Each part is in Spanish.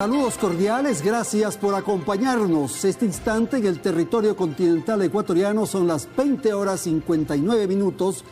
Saludos cordiales, gracias por acompañarnos. Este instante en el territorio continental ecuatoriano son las 20:59.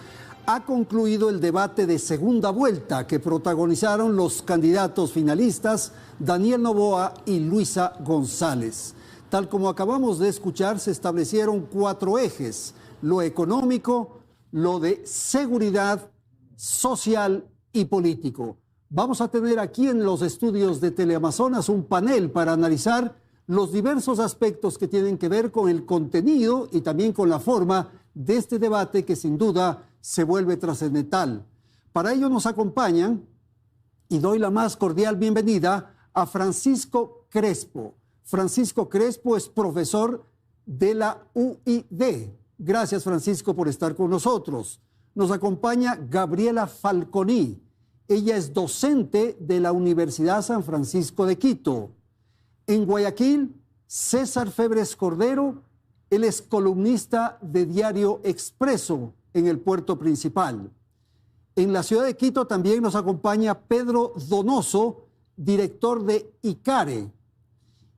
Ha concluido el debate de segunda vuelta que protagonizaron los candidatos finalistas Daniel Noboa y Luisa González. Tal como acabamos de escuchar, se establecieron 4 ejes: lo económico, lo de seguridad, social y político. Vamos a tener aquí en los estudios de Teleamazonas un panel para analizar los diversos aspectos que tienen que ver con el contenido y también con la forma de este debate que sin duda se vuelve trascendental. Para ello nos acompañan, y doy la más cordial bienvenida a Francisco Crespo. Francisco Crespo es profesor de la UID. Gracias, Francisco, por estar con nosotros. Nos acompaña Gabriela Falconi. Ella es docente de la Universidad San Francisco de Quito. En Guayaquil, César Febres Cordero, él es columnista de Diario Expreso en el puerto principal. En la ciudad de Quito también nos acompaña Pedro Donoso, director de ICARE.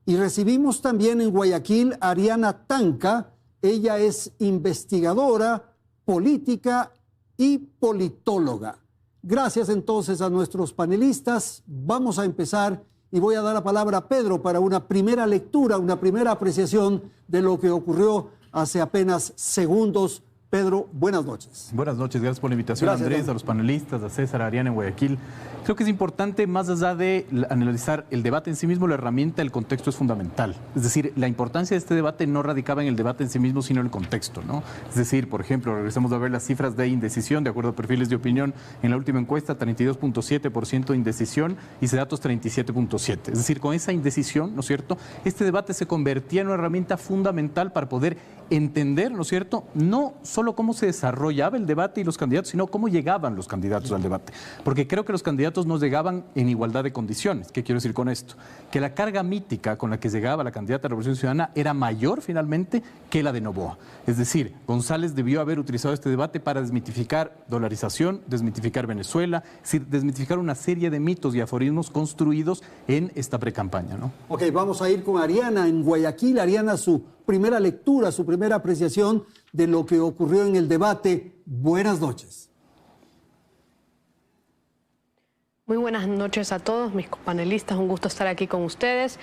Y recibimos también en Guayaquil a Ariana Tanca. Ella es investigadora, política y politóloga. Gracias entonces a nuestros panelistas. Vamos a empezar y voy a dar la palabra a Pedro para una primera lectura, una primera apreciación de lo que ocurrió hace apenas segundos. Pedro, buenas noches. Buenas noches, gracias por la invitación, Gracias, Andrés, a los panelistas, a César, a Ariana en Guayaquil. Creo que es importante, más allá de analizar el debate en sí mismo, la herramienta, el contexto es fundamental. Es decir, la importancia de este debate no radicaba en el debate en sí mismo, sino en el contexto, ¿no? Es decir, por ejemplo, regresamos a ver las cifras de indecisión, de acuerdo a perfiles de opinión, en la última encuesta, 32.7% de indecisión y Sedatos 37.7%. Es decir, con esa indecisión, ¿no es cierto?, este debate se convertía en una herramienta fundamental para poder entender, ¿no es cierto?, no solo cómo se desarrollaba el debate y los candidatos, sino cómo llegaban los candidatos al debate. Porque creo que los candidatos no llegaban en igualdad de condiciones. ¿Qué quiero decir con esto? Que la carga mítica con la que llegaba la candidata a la Revolución Ciudadana era mayor finalmente que la de Noboa. Es decir, González debió haber utilizado este debate para desmitificar dolarización, desmitificar Venezuela, es decir, desmitificar una serie de mitos y aforismos construidos en esta precampaña, ¿no? Ok, vamos a ir con Ariana en Guayaquil. Ariana, su primera lectura, su primera apreciación de lo que ocurrió en el debate. Buenas noches. Muy buenas noches a todos mis panelistas, un gusto estar aquí con ustedes.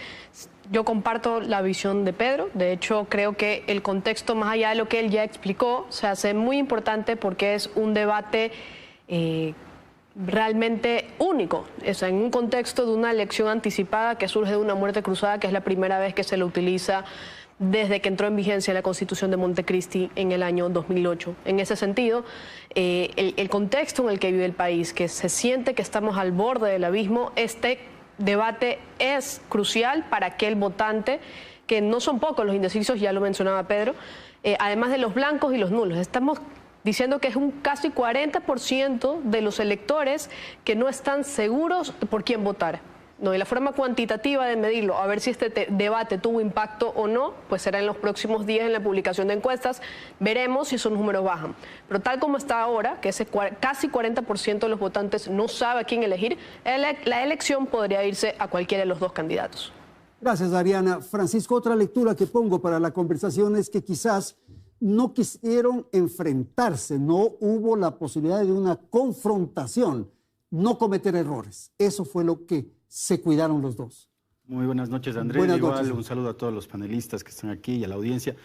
Yo comparto la visión de Pedro, de hecho creo que el contexto, más allá de lo que él ya explicó, se hace muy importante porque es un debate realmente único, es en un contexto de una elección anticipada que surge de una muerte cruzada, que es la primera vez que se lo utiliza desde que entró en vigencia la Constitución de Montecristi en el año 2008. En ese sentido, el contexto en el que vive el país, que se siente que estamos al borde del abismo, este debate es crucial para aquel votante, que no son pocos los indecisos, ya lo mencionaba Pedro, además de los blancos y los nulos. Estamos diciendo que es un casi 40% de los electores que no están seguros por quién votar. No, y la forma cuantitativa de medirlo, a ver si este debate tuvo impacto o no, pues será en los próximos días en la publicación de encuestas. Veremos si esos números bajan. Pero tal como está ahora, que ese casi 40% de los votantes no sabe a quién elegir, la elección podría irse a cualquiera de los dos candidatos. Gracias, Ariana. Francisco, otra lectura que pongo para la conversación es que quizás no quisieron enfrentarse, no hubo la posibilidad de una confrontación, no cometer errores. Eso fue lo que se cuidaron los dos. Muy buenas noches, Andrés. Buenas noches. Un saludo a todos los panelistas que están aquí y a la audiencia.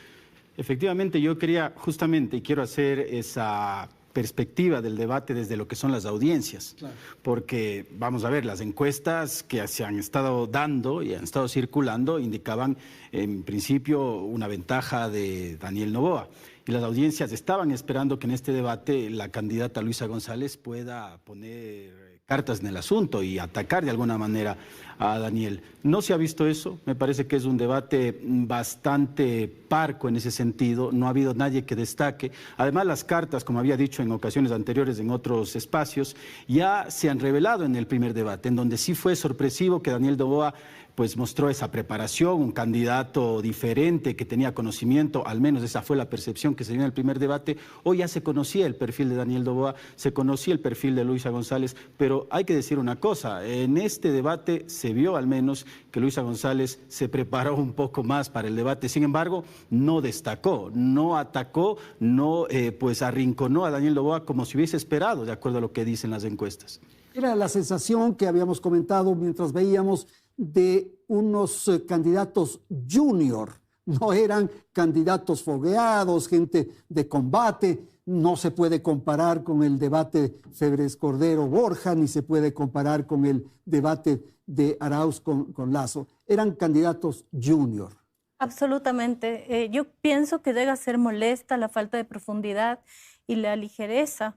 Efectivamente, yo quería justamente, y quiero hacer esa perspectiva del debate desde lo que son las audiencias, claro. Porque vamos a ver, las encuestas que se han estado dando y han estado circulando indicaban en principio una ventaja de Daniel Noboa. Y las audiencias estaban esperando que en este debate la candidata Luisa González pueda poner cartas en el asunto y atacar de alguna manera a Daniel. No se ha visto eso, me parece que es un debate bastante parco en ese sentido, no ha habido nadie que destaque. Además, las cartas, como había dicho en ocasiones anteriores en otros espacios, ya se han revelado en el primer debate, en donde sí fue sorpresivo que Daniel Noboa pues mostró esa preparación, un candidato diferente que tenía conocimiento, al menos esa fue la percepción que se dio en el primer debate. Hoy ya se conocía el perfil de Daniel Noboa, se conocía el perfil de Luisa González, pero pero hay que decir una cosa, en este debate se vio al menos que Luisa González se preparó un poco más para el debate, sin embargo, no destacó, no atacó, no pues arrinconó a Daniel Noboa como se hubiese esperado, de acuerdo a lo que dicen las encuestas. Era la sensación que habíamos comentado mientras veíamos de unos candidatos junior, no eran candidatos fogueados, gente de combate. No se puede comparar con el debate Febres Cordero-Borja, ni se puede comparar con el debate de Arauz con Lasso. Eran candidatos junior. Absolutamente. Yo pienso que debe ser molesta la falta de profundidad y la ligereza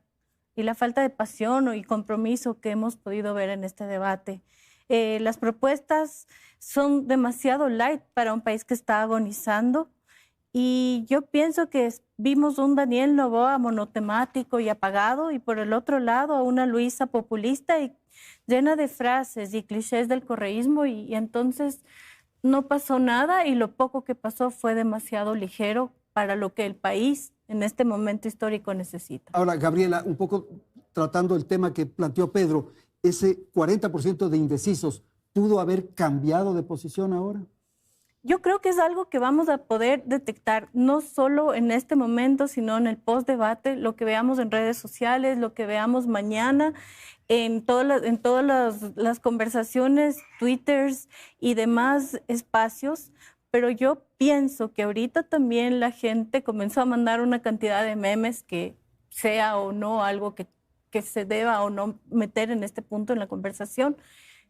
y la falta de pasión y compromiso que hemos podido ver en este debate. Las propuestas son demasiado light para un país que está agonizando. Y yo pienso que vimos un Daniel Noboa monotemático y apagado, y por el otro lado a una Luisa populista y llena de frases y clichés del correísmo, y entonces no pasó nada, y lo poco que pasó fue demasiado ligero para lo que el país en este momento histórico necesita. Ahora, Gabriela, un poco tratando el tema que planteó Pedro, ese 40% de indecisos, ¿pudo haber cambiado de posición ahora? Yo creo que es algo que vamos a poder detectar no solo en este momento, sino en el post-debate, lo que veamos en redes sociales, lo que veamos mañana, en todas las conversaciones, twitters y demás espacios. Pero yo pienso que ahorita también la gente comenzó a mandar una cantidad de memes que sea o no algo que se deba o no meter en este punto en la conversación.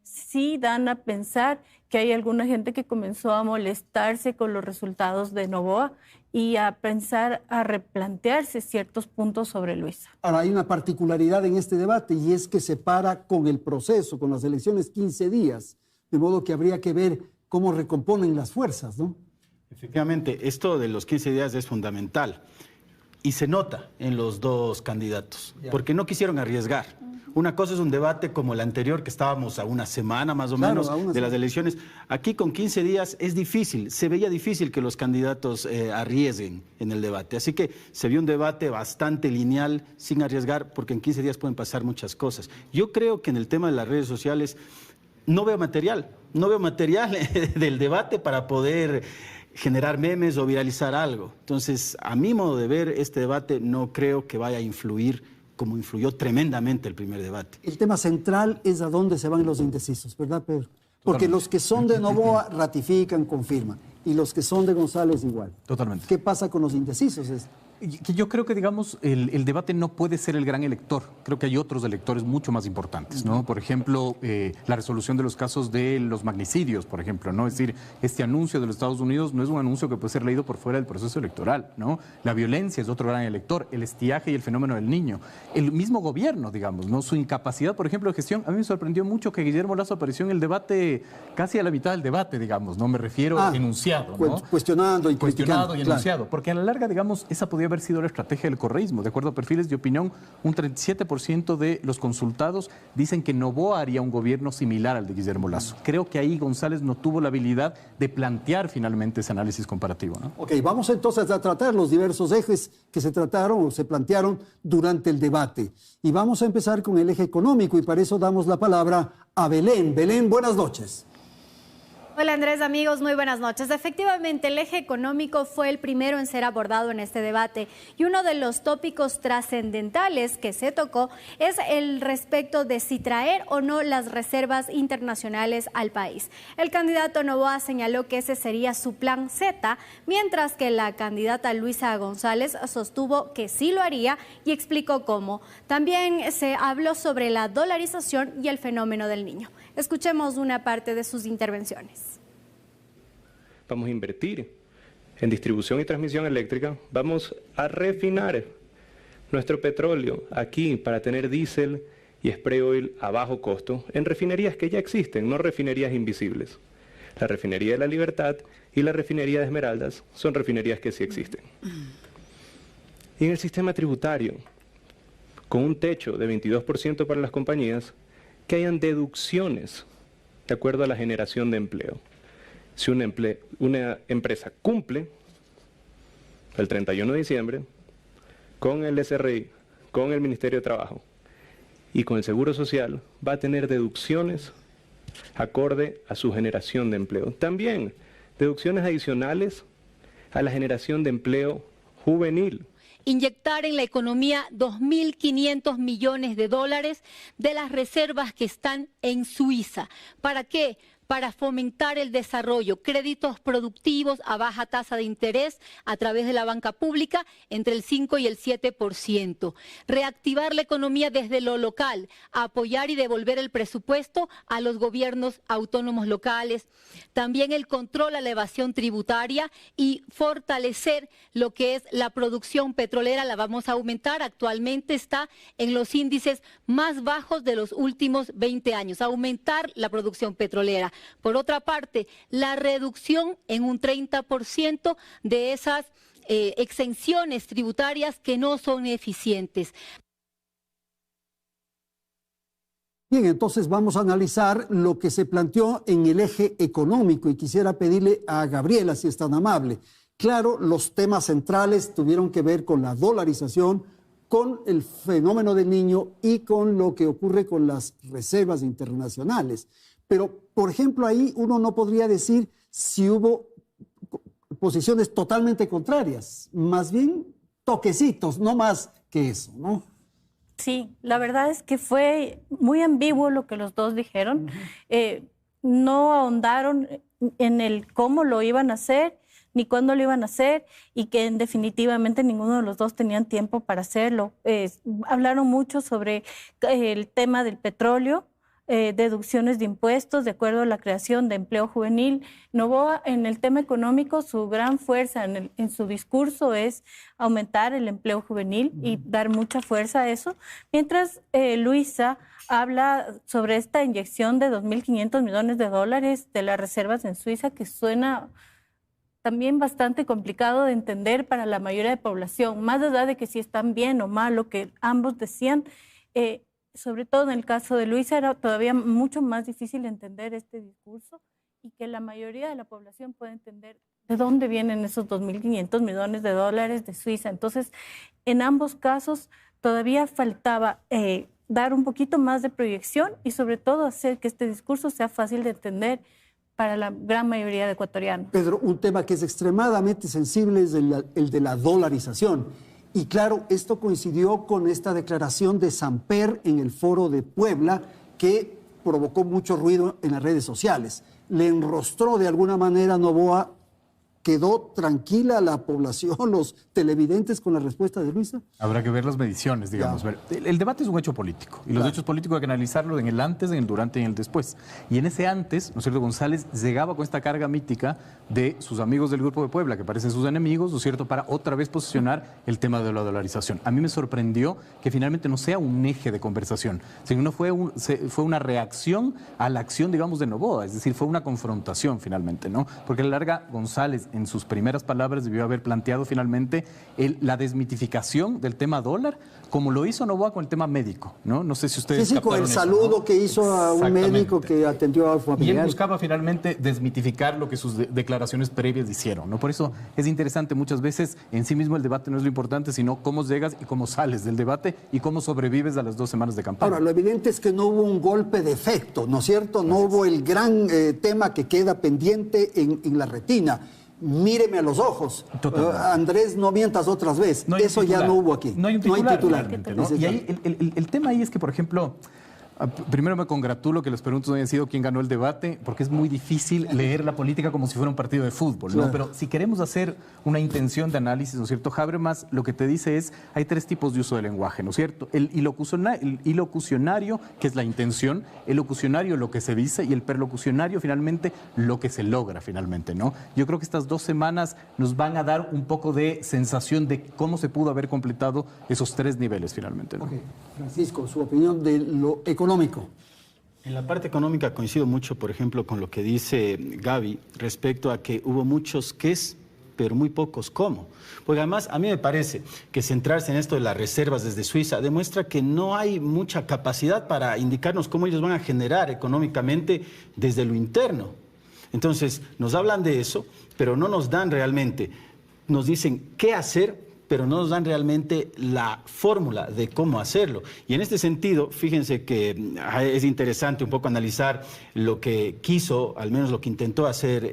Sí dan a pensar que hay alguna gente que comenzó a molestarse con los resultados de Noboa y a pensar, a replantearse ciertos puntos sobre Luisa. Ahora, hay una particularidad en este debate, y es que se para con el proceso, con las elecciones 15 días, de modo que habría que ver cómo recomponen las fuerzas, ¿no? Efectivamente, esto de los 15 días es fundamental y se nota en los dos candidatos, porque no quisieron arriesgar. Una cosa es un debate como el anterior, que estábamos a una semana más o menos de las elecciones. Aquí con 15 días es difícil, se veía difícil que los candidatos arriesguen en el debate. Así que se vio un debate bastante lineal, sin arriesgar, porque en 15 días pueden pasar muchas cosas. Yo creo que en el tema de las redes sociales no veo material del debate para poder generar memes o viralizar algo. Entonces, a mi modo de ver, este debate no creo que vaya a influir como influyó tremendamente el primer debate. El tema central es a dónde se van los indecisos, ¿verdad, Pedro? Porque los que son de Noboa ratifican, confirman, y los que son de González igual. Totalmente. ¿Qué pasa con los indecisos? Yo creo que, digamos, el debate no puede ser el gran elector. Creo que hay otros electores mucho más importantes, ¿no? Por ejemplo, la resolución de los casos de los magnicidios, por ejemplo, ¿no? Es decir, este anuncio de los Estados Unidos no es un anuncio que puede ser leído por fuera del proceso electoral, ¿no? La violencia es otro gran elector, el estiaje y el fenómeno del niño. El mismo gobierno, digamos, ¿no? Su incapacidad, por ejemplo, de gestión. A mí me sorprendió mucho que Guillermo Lasso apareció en el debate, casi a la mitad del debate, digamos, ¿no? Me refiero enunciado, ¿no? Cuestionando y Cuestionado y enunciado. Claro. Porque a la larga, digamos, esa podría haber sido la estrategia del correísmo. De acuerdo a perfiles de opinión, un 37% de los consultados dicen que Noboa haría un gobierno similar al de Guillermo Lasso. Creo que ahí González no tuvo la habilidad de plantear finalmente ese análisis comparativo, ¿no? Ok, vamos entonces a tratar los diversos ejes que se trataron o se plantearon durante el debate. Y vamos a empezar con el eje económico, y para eso damos la palabra a Belén. Belén, buenas noches. Hola Andrés, amigos, muy buenas noches. Efectivamente, el eje económico fue el primero en ser abordado en este debate, y uno de los tópicos trascendentales que se tocó es el respecto de si traer o no las reservas internacionales al país. El candidato Noboa señaló que ese sería su plan Z, mientras que la candidata Luisa González sostuvo que sí lo haría y explicó cómo. También se habló sobre la dolarización y el fenómeno del niño. Escuchemos una parte de sus intervenciones. Vamos a invertir en distribución y transmisión eléctrica, vamos a refinar nuestro petróleo aquí para tener diésel y spray oil a bajo costo en refinerías que ya existen, no refinerías invisibles. La refinería de La Libertad y la refinería de Esmeraldas son refinerías que sí existen. Y en el sistema tributario, con un techo de 22% para las compañías, que hayan deducciones de acuerdo a la generación de empleo. Si una empresa cumple el 31 de diciembre con el SRI, con el Ministerio de Trabajo, y con el Seguro Social va a tener deducciones acorde a su generación de empleo. También deducciones adicionales a la generación de empleo juvenil. Inyectar en la economía 2.500 millones de dólares de las reservas que están en Suiza. ¿Para qué? Para fomentar el desarrollo, créditos productivos a baja tasa de interés a través de la banca pública entre el 5 y el 7%. Reactivar la economía desde lo local, apoyar y devolver el presupuesto a los gobiernos autónomos locales. También el control a la evasión tributaria y fortalecer lo que es la producción petrolera. La vamos a aumentar, actualmente está en los índices más bajos de los últimos 20 años. Aumentar la producción petrolera. Por otra parte, la reducción en un 30% de esas exenciones tributarias que no son eficientes. Bien, entonces vamos a analizar lo que se planteó en el eje económico y quisiera pedirle a Gabriela, si es tan amable. Claro, los temas centrales tuvieron que ver con la dolarización, con el fenómeno del Niño y con lo que ocurre con las reservas internacionales. Pero, por ejemplo, ahí uno no podría decir si hubo posiciones totalmente contrarias, más bien toquecitos, no más que eso, ¿no? Sí, la verdad es que fue muy ambiguo lo que los dos dijeron. No ahondaron en el cómo lo iban a hacer, ni cuándo lo iban a hacer, y que definitivamente ninguno de los dos tenían tiempo para hacerlo. Hablaron mucho sobre el tema del petróleo, deducciones de impuestos de acuerdo a la creación de empleo juvenil. Noboa, en el tema económico, su gran fuerza en su discurso es aumentar el empleo juvenil y dar mucha fuerza a eso, mientras Luisa habla sobre esta inyección de 2.500 millones de dólares de las reservas en Suiza, que suena también bastante complicado de entender para la mayoría de población, más allá de que si están bien o mal lo que ambos decían. Sobre todo en el caso de Luisa era todavía mucho más difícil entender este discurso y que la mayoría de la población puede entender de dónde vienen esos 2.500 millones de dólares de Suiza. Entonces, en ambos casos todavía faltaba dar un poquito más de proyección y sobre todo hacer que este discurso sea fácil de entender para la gran mayoría de ecuatorianos. Pedro, un tema que es extremadamente sensible es el de la dolarización. Y claro, esto coincidió con esta declaración de Samper en el Foro de Puebla, que provocó mucho ruido en las redes sociales. Le enrostró de alguna manera Noboa. ¿Quedó tranquila la población, los televidentes con la respuesta de Luisa? Habrá que ver las mediciones, digamos. Claro. El debate es un hecho político y los hechos políticos hay que analizarlo en el antes, en el durante y en el después. Y en ese antes, ¿no es cierto?, González llegaba con esta carga mítica de sus amigos del Grupo de Puebla, que parecen sus enemigos, ¿no es cierto?, para otra vez posicionar el tema de la dolarización. A mí me sorprendió que finalmente no sea un eje de conversación, sino fue una reacción a la acción, digamos, de Noboa, es decir, fue una confrontación finalmente, ¿no? Porque a la larga González en sus primeras palabras debió haber planteado finalmente la desmitificación del tema dólar, como lo hizo Noboa con el tema médico, ¿no? No sé si ustedes sí, con el saludo, ¿no?, que hizo a un médico que atendió a familiar. Y él buscaba finalmente desmitificar lo que sus declaraciones previas hicieron, ¿no? Por eso es interesante muchas veces, en sí mismo el debate no es lo importante, sino cómo llegas y cómo sales del debate y cómo sobrevives a las 2 semanas de campaña. Ahora, lo evidente es que no hubo un golpe de efecto, ¿no es cierto? No hubo el gran tema que queda pendiente en la retina. Míreme a los ojos. Andrés, no mientas otra vez. No eso ya no hubo aquí. No hay un titular. ¿No? Y ahí, el tema ahí es que, por ejemplo, primero me congratulo que las preguntas no hayan sido quién ganó el debate, porque es muy difícil leer la política como si fuera un partido de fútbol, ¿no? Claro. Pero si queremos hacer una intención de análisis, ¿no es cierto? Habermas lo que te dice es, hay 3 tipos de uso del lenguaje, ¿no es cierto? El ilocucionario, que es la intención, el locucionario, lo que se dice, y el perlocucionario, finalmente, lo que se logra, finalmente, ¿no? Yo creo que estas 2 semanas nos van a dar un poco de sensación de cómo se pudo haber completado esos 3 niveles, finalmente, ¿no? Okay. Francisco, su opinión de lo económico. En la parte económica coincido mucho, por ejemplo, con lo que dice Gaby respecto a que hubo muchos qués, pero muy pocos cómo. Porque además a mí me parece que centrarse en esto de las reservas desde Suiza demuestra que no hay mucha capacidad para indicarnos cómo ellos van a generar económicamente desde lo interno. Entonces nos hablan de eso, pero no nos dan realmente, nos dicen qué hacer pero no nos dan realmente la fórmula de cómo hacerlo. Y en este sentido, fíjense que es interesante un poco analizar lo que quiso, al menos lo que intentó hacer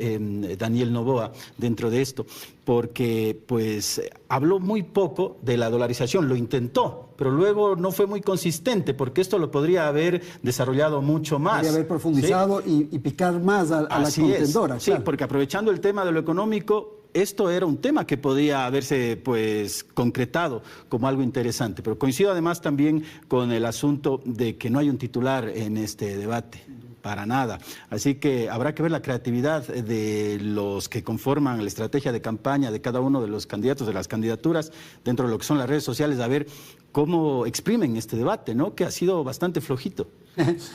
Daniel Noboa dentro de esto, porque pues habló muy poco de la dolarización, lo intentó, pero luego no fue muy consistente, porque esto lo podría haber desarrollado mucho más. Podría haber profundizado, ¿sí? y picar más a la contendora. Sí, claro. porque aprovechando el tema de lo económico, esto era un tema que podía haberse pues concretado como algo interesante, pero coincido además también con el asunto de que no hay un titular en este debate. Para nada. Así que habrá que ver la creatividad de los que conforman la estrategia de campaña de cada uno de los candidatos, de las candidaturas, dentro de lo que son las redes sociales, a ver cómo exprimen este debate, ¿no? Que ha sido bastante flojito.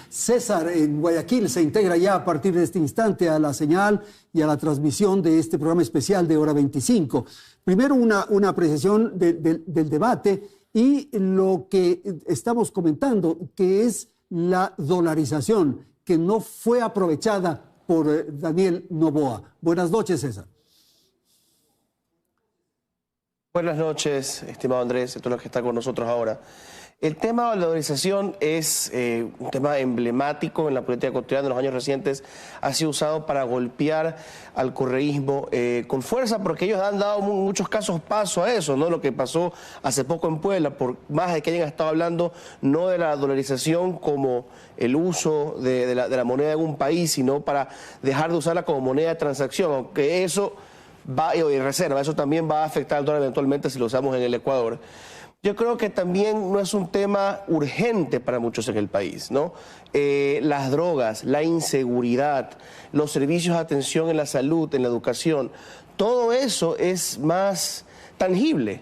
César, en Guayaquil se integra ya a partir de este instante a la señal y a la transmisión de este programa especial de Hora 25. Primero una apreciación del debate y lo que estamos comentando, que es la dolarización, que no fue aprovechada por Daniel Noboa. Buenas noches, César. Buenas noches, estimado Andrés, y todos los que están con nosotros ahora. El tema de la dolarización es un tema emblemático en la política ecuatoriana. En los años recientes ha sido usado para golpear al correísmo con fuerza, porque ellos han dado en muchos casos paso a eso, ¿no? Lo que pasó hace poco en Puebla, por más de que hayan estado hablando no de la dolarización como el uso de la moneda de un país, sino para dejar de usarla como moneda de transacción, aunque eso va, y reserva, eso también va a afectar al dólar eventualmente si lo usamos en el Ecuador. Yo creo que también no es un tema urgente para muchos en el país, ¿no? Las drogas, la inseguridad, los servicios de atención en la salud, en la educación, todo eso es más tangible,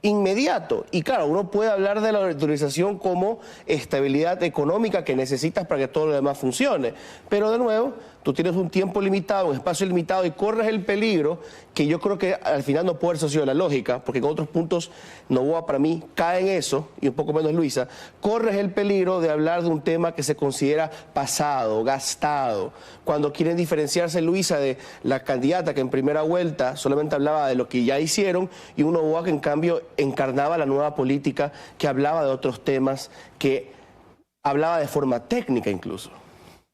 inmediato. Y claro, uno puede hablar de la dolarización como estabilidad económica que necesitas para que todo lo demás funcione. Pero de nuevo, tú tienes un tiempo limitado, un espacio limitado y corres el peligro, que yo creo que al final no puede haber sido la lógica, porque en otros puntos Noboa para mí cae en eso, y un poco menos Luisa, corres el peligro de hablar de un tema que se considera pasado, gastado. Cuando quieren diferenciarse Luisa de la candidata que en primera vuelta solamente hablaba de lo que ya hicieron, y un Noboa que en cambio encarnaba la nueva política, que hablaba de otros temas, que hablaba de forma técnica incluso.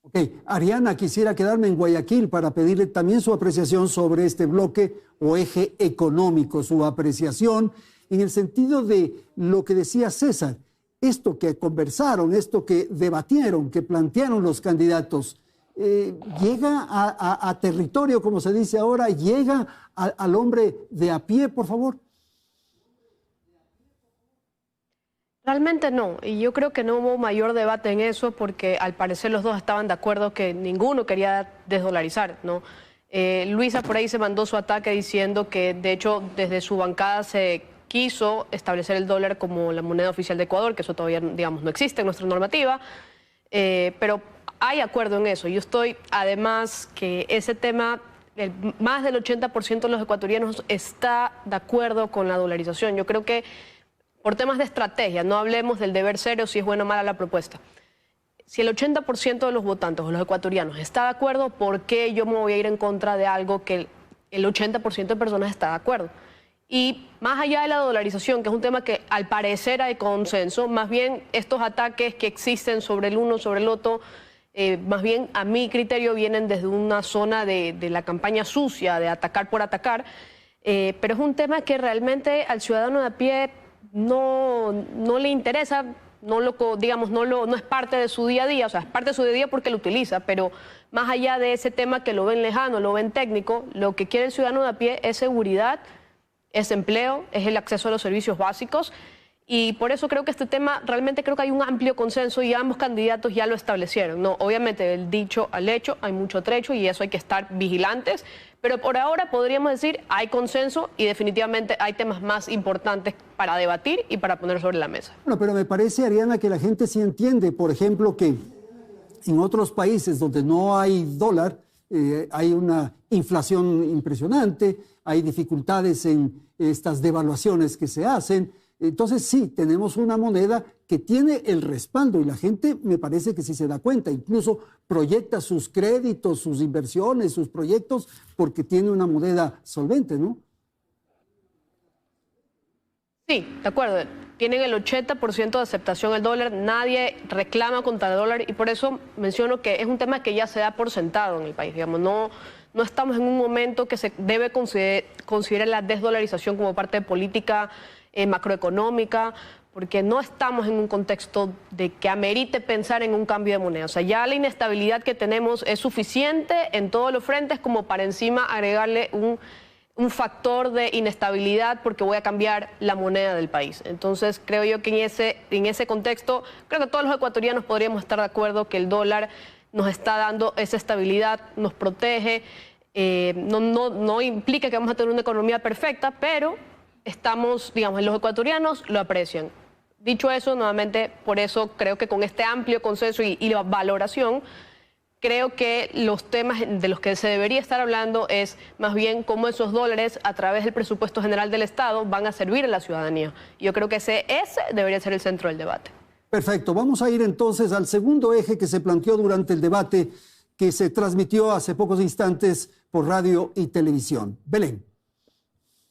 Ok, Ariana, quisiera quedarme en Guayaquil para pedirle también su apreciación sobre este bloque o eje económico, su apreciación en el sentido de lo que decía César, esto que conversaron, esto que debatieron, que plantearon los candidatos, llega a territorio, como se dice ahora, llega al hombre de a pie, por favor. Realmente no, y yo creo que no hubo mayor debate en eso porque al parecer los dos estaban de acuerdo que ninguno quería desdolarizar, ¿no? Luisa por ahí se mandó su ataque diciendo que de hecho desde su bancada se quiso establecer el dólar como la moneda oficial de Ecuador, que eso todavía, digamos, no existe en nuestra normativa, pero hay acuerdo en eso. Yo estoy, además, que ese tema, más del 80% de los ecuatorianos está de acuerdo con la dolarización. Yo creo que por temas de estrategia, no hablemos del deber ser o si es buena o mala la propuesta. Si el 80% de los votantes o los ecuatorianos está de acuerdo, ¿por qué yo me voy a ir en contra de algo que el 80% de personas está de acuerdo? Y más allá de la dolarización, que es un tema que al parecer hay consenso, más bien estos ataques que existen sobre el uno, sobre el otro, más bien a mi criterio vienen desde una zona de la campaña sucia, de atacar por atacar, pero es un tema que realmente al ciudadano de a pie no le interesa, no es parte de su día a día, o sea, es parte de su día a día porque lo utiliza, pero más allá de ese tema que lo ven lejano, lo ven técnico, lo que quiere el ciudadano de a pie es seguridad, es empleo, es el acceso a los servicios básicos, y por eso creo que este tema, realmente creo que hay un amplio consenso y ambos candidatos ya lo establecieron, ¿no? Obviamente del dicho al hecho hay mucho trecho y eso hay que estar vigilantes, pero por ahora podríamos decir hay consenso y definitivamente hay temas más importantes para debatir y para poner sobre la mesa. Bueno, pero me parece, Ariana, que la gente sí entiende, por ejemplo, que en otros países donde no hay dólar, hay una inflación impresionante, hay dificultades en estas devaluaciones que se hacen. Entonces sí, tenemos una moneda que tiene el respaldo y la gente me parece que sí se da cuenta, incluso proyecta sus créditos, sus inversiones, sus proyectos, porque tiene una moneda solvente, ¿no? Sí, de acuerdo. Tienen el 80% de aceptación del dólar, nadie reclama contra el dólar y por eso menciono que es un tema que ya se da por sentado en el país. Digamos, no estamos en un momento que se debe considerar la desdolarización como parte de política macroeconómica, porque no estamos en un contexto de que amerite pensar en un cambio de moneda. O sea, ya la inestabilidad que tenemos es suficiente en todos los frentes como para encima agregarle un factor de inestabilidad porque voy a cambiar la moneda del país. Entonces, creo yo que en ese contexto, creo que todos los ecuatorianos podríamos estar de acuerdo que el dólar nos está dando esa estabilidad, nos protege, no implica que vamos a tener una economía perfecta, pero estamos, digamos, los ecuatorianos lo aprecian. Dicho eso, nuevamente, por eso creo que con este amplio consenso y la valoración, creo que los temas de los que se debería estar hablando es más bien cómo esos dólares a través del presupuesto general del Estado van a servir a la ciudadanía. Yo creo que ese debería ser el centro del debate. Perfecto. Vamos a ir entonces al segundo eje que se planteó durante el debate que se transmitió hace pocos instantes por radio y televisión. Belén.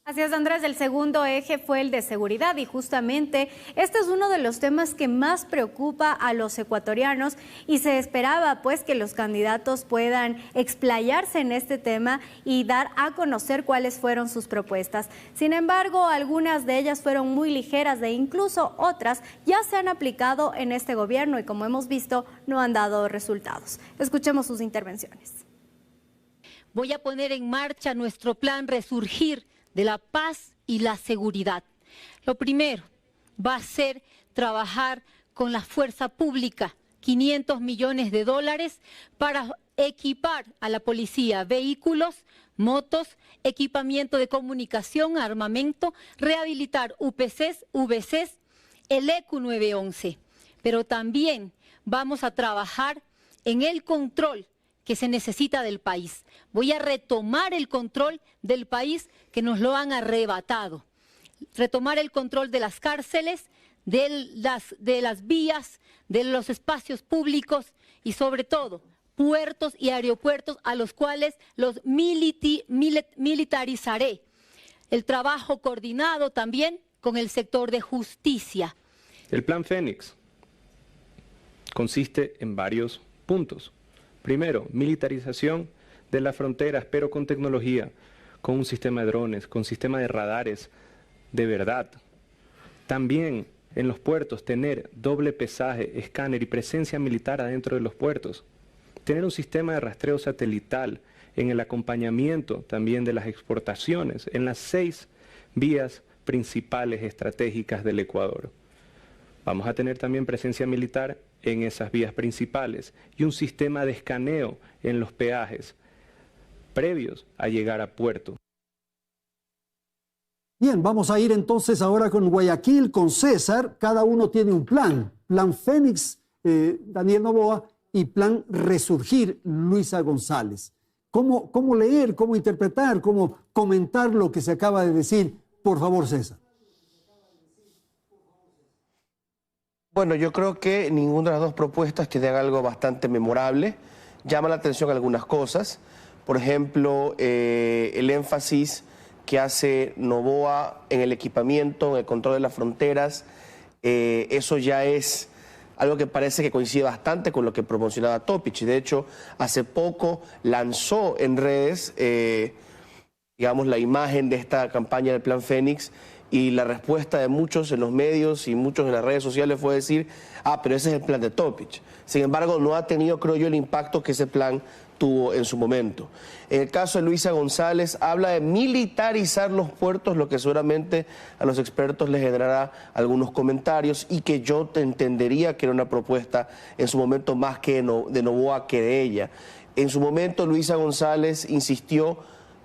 Así es, Andrés, el segundo eje fue el de seguridad y justamente este es uno de los temas que más preocupa a los ecuatorianos y se esperaba pues que los candidatos puedan explayarse en este tema y dar a conocer cuáles fueron sus propuestas. Sin embargo, algunas de ellas fueron muy ligeras e incluso otras ya se han aplicado en este gobierno y como hemos visto no han dado resultados. Escuchemos sus intervenciones. Voy a poner en marcha nuestro plan Resurgir de la paz y la seguridad. Lo primero va a ser trabajar con la fuerza pública, 500 millones de dólares para equipar a la policía vehículos, motos, equipamiento de comunicación, armamento, rehabilitar UPCs, VCs, el ECU 911. Pero también vamos a trabajar en el control que se necesita del país. Voy a retomar el control del país que nos lo han arrebatado. Retomar el control de las cárceles, de las vías, de los espacios públicos y sobre todo puertos y aeropuertos a los cuales los militarizaré. El trabajo coordinado también con el sector de justicia. El Plan Fénix consiste en varios puntos. Primero, militarización de las fronteras, pero con tecnología, con un sistema de drones, con sistema de radares de verdad. También en los puertos tener doble pesaje, escáner y presencia militar adentro de los puertos. Tener un sistema de rastreo satelital en el acompañamiento también de las exportaciones en las 6 vías principales estratégicas del Ecuador. Vamos a tener también presencia militar en esas vías principales y un sistema de escaneo en los peajes previos a llegar a puerto. Bien, vamos a ir entonces ahora con Guayaquil, con César. Cada uno tiene un plan. Plan Fénix, Daniel Noboa, y Plan Resurgir, Luisa González. ¿Cómo leer, cómo interpretar, cómo comentar lo que se acaba de decir? Por favor, César. Bueno, yo creo que ninguna de las dos propuestas tiene algo bastante memorable. Llama la atención algunas cosas. Por ejemplo, el énfasis que hace Noboa en el equipamiento, en el control de las fronteras. Eso ya es algo que parece que coincide bastante con lo que promocionaba Topic. De hecho, hace poco lanzó en redes, digamos, la imagen de esta campaña del Plan Fénix. Y la respuesta de muchos en los medios y muchos en las redes sociales fue decir, pero ese es el plan de Topic. Sin embargo, no ha tenido, creo yo, el impacto que ese plan tuvo en su momento. En el caso de Luisa González, habla de militarizar los puertos, lo que seguramente a los expertos les generará algunos comentarios y que yo entendería que era una propuesta en su momento más que de Noboa que de ella. En su momento, Luisa González insistió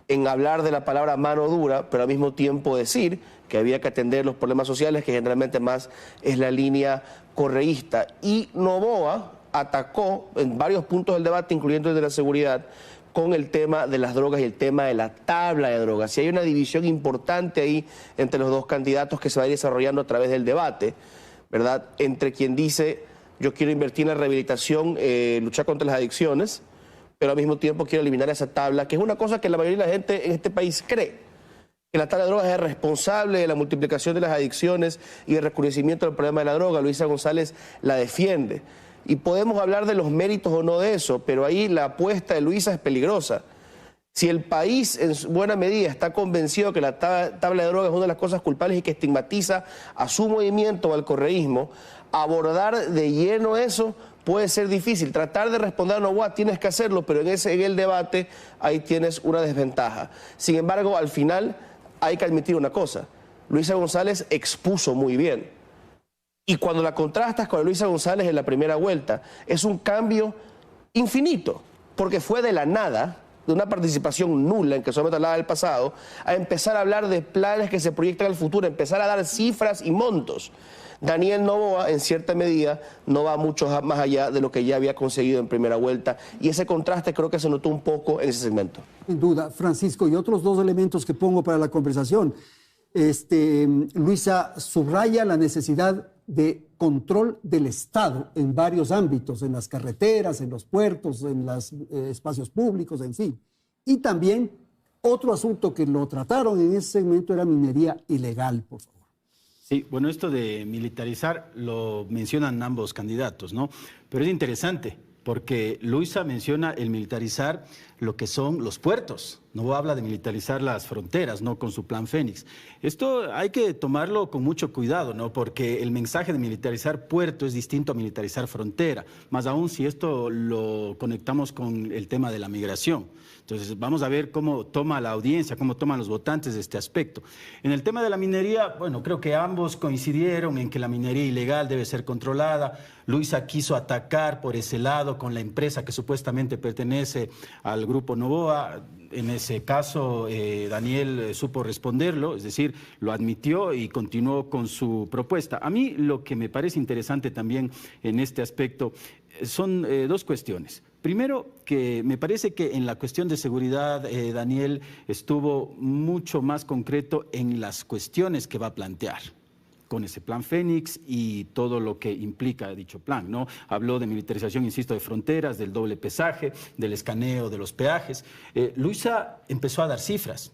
en hablar de la palabra mano dura, pero al mismo tiempo decir que había que atender los problemas sociales, que generalmente más es la línea correísta. Y Noboa atacó en varios puntos del debate, incluyendo el de la seguridad, con el tema de las drogas y el tema de la tabla de drogas. Y hay una división importante ahí entre los dos candidatos que se va a ir desarrollando a través del debate, ¿verdad? Entre quien dice, yo quiero invertir en la rehabilitación, luchar contra las adicciones, pero al mismo tiempo quiero eliminar esa tabla, que es una cosa que la mayoría de la gente en este país cree. que la tabla de drogas es responsable de la multiplicación de las adicciones y el recrudecimiento del problema de la droga. Luisa González la defiende. Y podemos hablar de los méritos o no de eso, pero ahí la apuesta de Luisa es peligrosa. Si el país en buena medida está convencido que la tabla de drogas es una de las cosas culpables y que estigmatiza a su movimiento o al correísmo, abordar de lleno eso puede ser difícil. Tratar de responder a Noboa tienes que hacerlo, pero en el debate ahí tienes una desventaja. Sin embargo, al final hay que admitir una cosa. Luisa González expuso muy bien. Y cuando la contrastas con Luisa González en la primera vuelta, es un cambio infinito, porque fue de la nada, de una participación nula en que solamente hablaba del pasado, a empezar a hablar de planes que se proyectan al futuro, empezar a dar cifras y montos. Daniel Noboa, en cierta medida, no va mucho más allá de lo que ya había conseguido en primera vuelta, y ese contraste creo que se notó un poco en ese segmento. Sin duda, Francisco, y otros dos elementos que pongo para la conversación. Luisa subraya la necesidad de control del Estado en varios ámbitos, en las carreteras, en los puertos, en los espacios públicos, en fin. Y también otro asunto que lo trataron en ese segmento era minería ilegal, por favor. Sí, bueno, esto de militarizar lo mencionan ambos candidatos, ¿no? Pero es interesante porque Luisa menciona el militarizar lo que son los puertos. No habla de militarizar las fronteras, ¿no? Con su plan Fénix. Esto hay que tomarlo con mucho cuidado, ¿no? Porque el mensaje de militarizar puerto es distinto a militarizar frontera, más aún si esto lo conectamos con el tema de la migración. Entonces, vamos a ver cómo toma la audiencia, cómo toman los votantes de este aspecto. En el tema de la minería, bueno, creo que ambos coincidieron en que la minería ilegal debe ser controlada. Luisa quiso atacar por ese lado con la empresa que supuestamente pertenece al grupo Noboa. En ese caso, Daniel supo responderlo, es decir, lo admitió y continuó con su propuesta. A mí lo que me parece interesante también en este aspecto son dos cuestiones. Primero, que me parece que en la cuestión de seguridad, Daniel estuvo mucho más concreto en las cuestiones que va a plantear con ese plan Fénix y todo lo que implica dicho plan, ¿no? Habló de militarización, insisto, de fronteras, del doble pesaje, del escaneo de los peajes. Luisa empezó a dar cifras.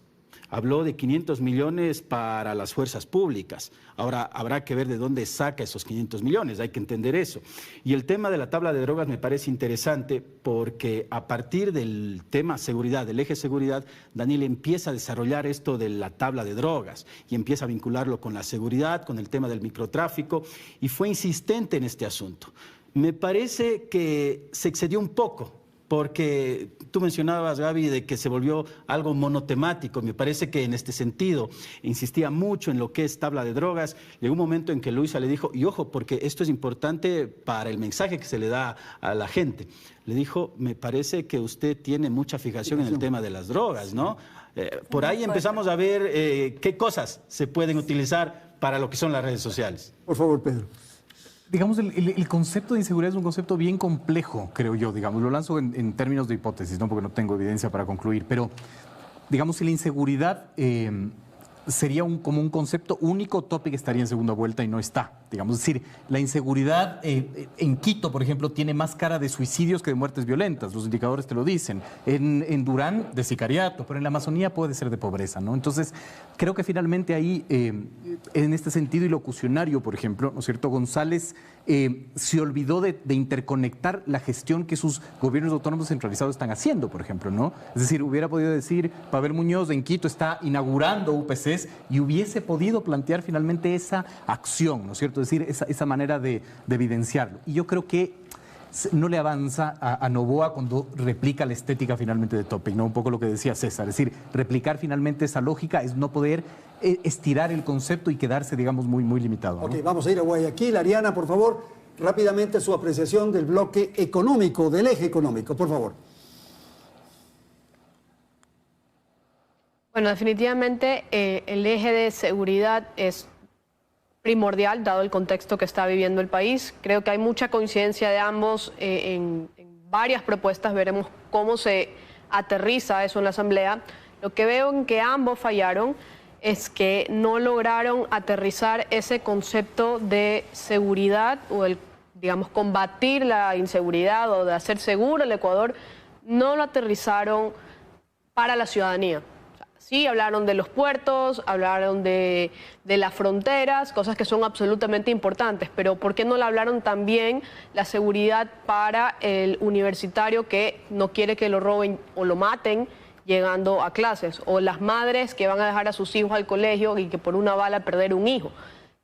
Habló de 500 millones para las fuerzas públicas. Ahora habrá que ver de dónde saca esos 500 millones, hay que entender eso. Y el tema de la tabla de drogas me parece interesante porque a partir del tema seguridad, del eje seguridad, Daniel empieza a desarrollar esto de la tabla de drogas y empieza a vincularlo con la seguridad, con el tema del microtráfico y fue insistente en este asunto. Me parece que se excedió un poco. Porque tú mencionabas, Gaby, de que se volvió algo monotemático. Me parece que en este sentido insistía mucho en lo que es tabla de drogas. Llegó un momento en que Luisa le dijo, y ojo, porque esto es importante para el mensaje que se le da a la gente. Le dijo, me parece que usted tiene mucha fijación en el tema de las drogas, ¿no? Por ahí empezamos a ver qué cosas se pueden utilizar para lo que son las redes sociales. Por favor, Pedro. Digamos, el concepto de inseguridad es un concepto bien complejo, creo yo, digamos, lo lanzo en términos de hipótesis, ¿no? Porque no tengo evidencia para concluir, pero digamos, si la inseguridad sería como un concepto único, Topic estaría en segunda vuelta y no está. Digamos, es decir, la inseguridad en Quito, por ejemplo, tiene más cara de suicidios que de muertes violentas, los indicadores te lo dicen. En Durán, de sicariato, pero en la Amazonía puede ser de pobreza, ¿no? Entonces, creo que finalmente ahí, en este sentido ilocucionario, por ejemplo, ¿no es cierto? González se olvidó de interconectar la gestión que sus gobiernos autónomos centralizados están haciendo, por ejemplo, ¿no? Es decir, hubiera podido decir, Pavel Muñoz en Quito está inaugurando UPCs y hubiese podido plantear finalmente esa acción, ¿no es cierto? Es decir, esa manera de evidenciarlo. Y yo creo que no le avanza a Noboa cuando replica la estética finalmente de Topic, ¿no? Un poco lo que decía César, es decir, replicar finalmente esa lógica es no poder estirar el concepto y quedarse, digamos, muy, muy limitado, ¿no? Ok, vamos a ir a Guayaquil. Ariana, por favor, rápidamente su apreciación del bloque económico, del eje económico, por favor. Bueno, definitivamente el eje de seguridad es primordial, dado el contexto que está viviendo el país. Creo que hay mucha coincidencia de ambos en varias propuestas. Veremos cómo se aterriza eso en la Asamblea. Lo que veo en que ambos fallaron es que no lograron aterrizar ese concepto de seguridad o el, digamos, combatir la inseguridad o de hacer seguro el Ecuador. No lo aterrizaron para la ciudadanía. Sí, hablaron de los puertos, hablaron de las fronteras, cosas que son absolutamente importantes, pero ¿por qué no le hablaron también la seguridad para el universitario que no quiere que lo roben o lo maten llegando a clases? O las madres que van a dejar a sus hijos al colegio y que por una bala perder un hijo.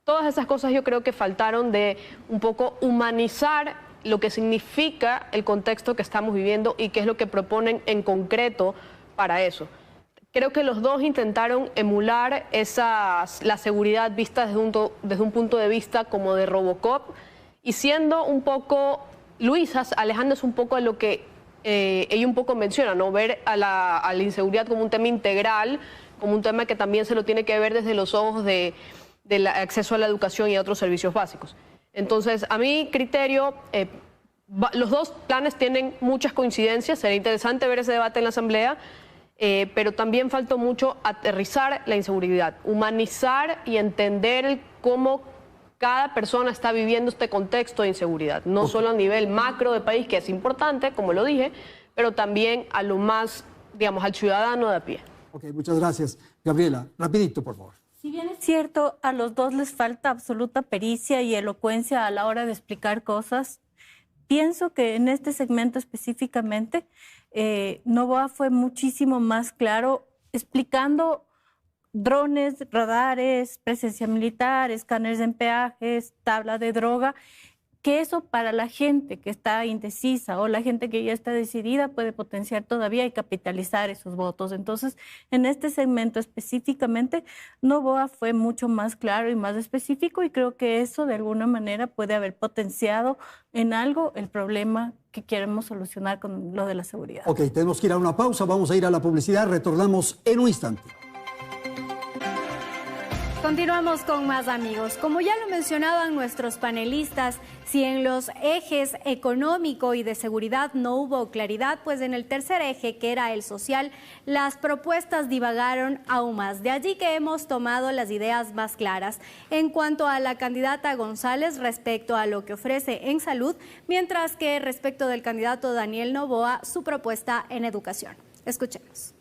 Todas esas cosas yo creo que faltaron de un poco humanizar lo que significa el contexto que estamos viviendo y qué es lo que proponen en concreto para eso. Creo que los dos intentaron emular la seguridad vista desde un punto de vista como de Robocop y siendo un poco, Luisa, alejándose un poco de lo que ella un poco menciona, ¿no? Ver a la inseguridad como un tema integral, como un tema que también se lo tiene que ver desde los ojos del acceso a la educación y a otros servicios básicos. Entonces, a mi criterio, los dos planes tienen muchas coincidencias, sería interesante ver ese debate en la Asamblea, pero también faltó mucho aterrizar la inseguridad, humanizar y entender cómo cada persona está viviendo este contexto de inseguridad, no solo a nivel macro de país, que es importante, como lo dije, pero también a lo más, digamos, al ciudadano de a pie. Ok, muchas gracias. Gabriela, rapidito, por favor. Si bien es cierto, a los dos les falta absoluta pericia y elocuencia a la hora de explicar cosas, pienso que en este segmento específicamente, Noboa fue muchísimo más claro explicando drones, radares, presencia militar, escáneres en peajes, tabla de droga, que eso para la gente que está indecisa o la gente que ya está decidida puede potenciar todavía y capitalizar esos votos. Entonces, en este segmento específicamente, Noboa fue mucho más claro y más específico y creo que eso de alguna manera puede haber potenciado en algo el problema que queremos solucionar con lo de la seguridad. Ok, tenemos que ir a una pausa, vamos a ir a la publicidad, retornamos en un instante. Continuamos con más, amigos. Como ya lo mencionaban nuestros panelistas, si en los ejes económico y de seguridad no hubo claridad, pues en el tercer eje, que era el social, las propuestas divagaron aún más. De allí que hemos tomado las ideas más claras en cuanto a la candidata González respecto a lo que ofrece en salud, mientras que respecto del candidato Daniel Noboa, su propuesta en educación. Escuchemos.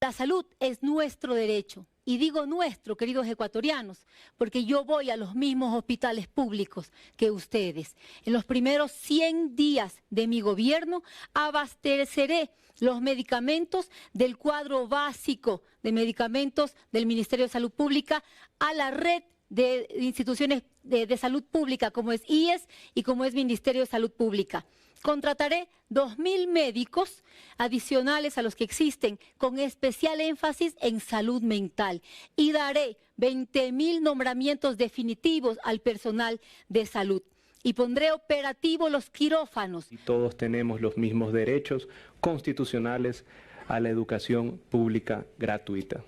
La salud es nuestro derecho. Y digo nuestro, queridos ecuatorianos, porque yo voy a los mismos hospitales públicos que ustedes. En los primeros 100 días de mi gobierno abasteceré los medicamentos del cuadro básico de medicamentos del Ministerio de Salud Pública a la red de instituciones de salud pública como es IES y como es Ministerio de Salud Pública. Contrataré 2.000 médicos adicionales a los que existen, con especial énfasis en salud mental, y daré 20.000 nombramientos definitivos al personal de salud. Y pondré operativos los quirófanos. Y todos tenemos los mismos derechos constitucionales a la educación pública gratuita.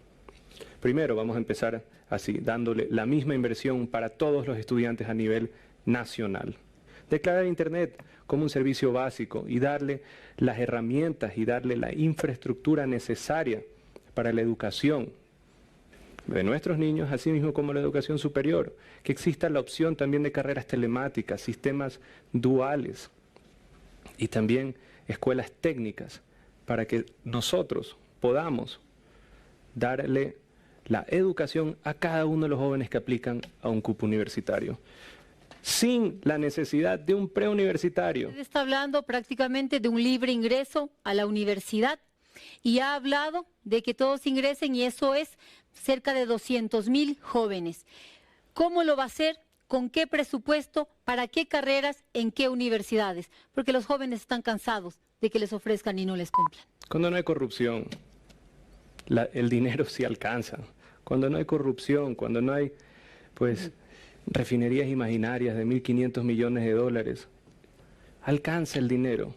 Primero vamos a empezar así, dándole la misma inversión para todos los estudiantes a nivel nacional. Declarar Internet como un servicio básico y darle las herramientas y darle la infraestructura necesaria para la educación de nuestros niños, así mismo como la educación superior. Que exista la opción también de carreras telemáticas, sistemas duales y también escuelas técnicas para que nosotros podamos darle la educación a cada uno de los jóvenes que aplican a un cupo universitario, sin la necesidad de un preuniversitario. Usted está hablando prácticamente de un libre ingreso a la universidad y ha hablado de que todos ingresen, y eso es cerca de 200.000 jóvenes. ¿Cómo lo va a hacer? ¿Con qué presupuesto? ¿Para qué carreras? ¿En qué universidades? Porque los jóvenes están cansados de que les ofrezcan y no les cumplan. Cuando no hay corrupción, el dinero sí alcanza. Cuando no hay corrupción, cuando no hay, pues, refinerías imaginarias de 1.500 millones de dólares, alcanza el dinero.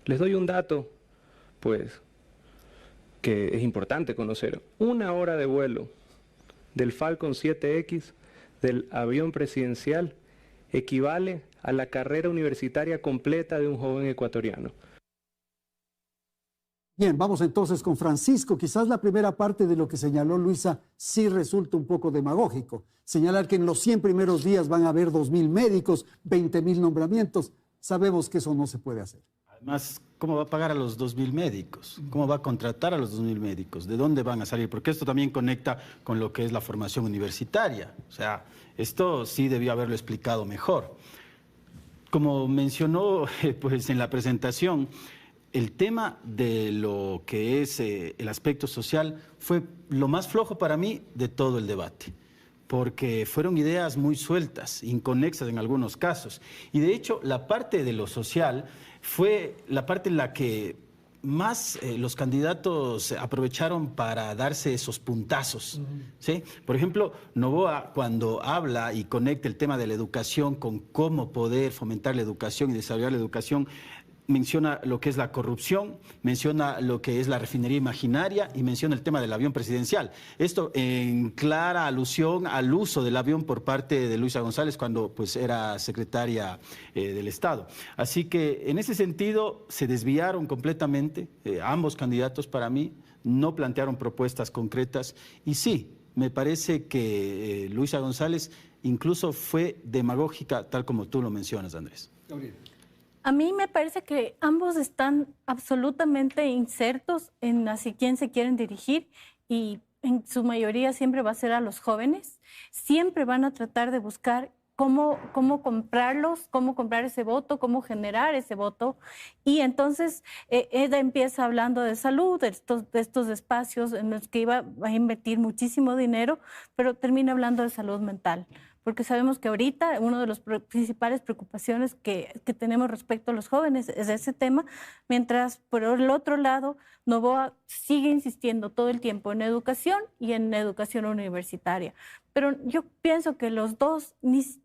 Les doy un dato, pues, que es importante conocer. 1 hora de vuelo del Falcon 7X, del avión presidencial, equivale a la carrera universitaria completa de un joven ecuatoriano. Bien, vamos entonces con Francisco. Quizás la primera parte de lo que señaló Luisa sí resulta un poco demagógico. Señalar que en los 100 primeros días van a haber 2.000 médicos, 20.000 nombramientos. Sabemos que eso no se puede hacer. Además, ¿cómo va a pagar a los 2.000 médicos? ¿Cómo va a contratar a los 2.000 médicos? ¿De dónde van a salir? Porque esto también conecta con lo que es la formación universitaria. O sea, esto sí debió haberlo explicado mejor. Como mencionó pues, en la presentación, el tema de lo que es el aspecto social fue lo más flojo para mí de todo el debate, porque fueron ideas muy sueltas, inconexas en algunos casos. Y de hecho, la parte de lo social fue la parte en la que más los candidatos aprovecharon para darse esos puntazos, ¿sí? Por ejemplo, Noboa, cuando habla y conecta el tema de la educación con cómo poder fomentar la educación y desarrollar la educación, menciona lo que es la corrupción, menciona lo que es la refinería imaginaria y menciona el tema del avión presidencial. Esto en clara alusión al uso del avión por parte de Luisa González cuando pues, era secretaria del Estado. Así que en ese sentido se desviaron completamente, ambos candidatos para mí no plantearon propuestas concretas y sí, me parece que Luisa González incluso fue demagógica tal como tú lo mencionas, Andrés. Gabriel. A mí me parece que ambos están absolutamente insertos en hacia quién se quieren dirigir y en su mayoría siempre va a ser a los jóvenes. Siempre van a tratar de buscar cómo comprarlos, cómo comprar ese voto, cómo generar ese voto. Y entonces ella empieza hablando de salud, de estos espacios en los que va a invertir muchísimo dinero, pero termina hablando de salud mental. Porque sabemos que ahorita una de las principales preocupaciones que tenemos respecto a los jóvenes es ese tema, mientras por el otro lado Noboa sigue insistiendo todo el tiempo en educación y en educación universitaria. Pero yo pienso que los dos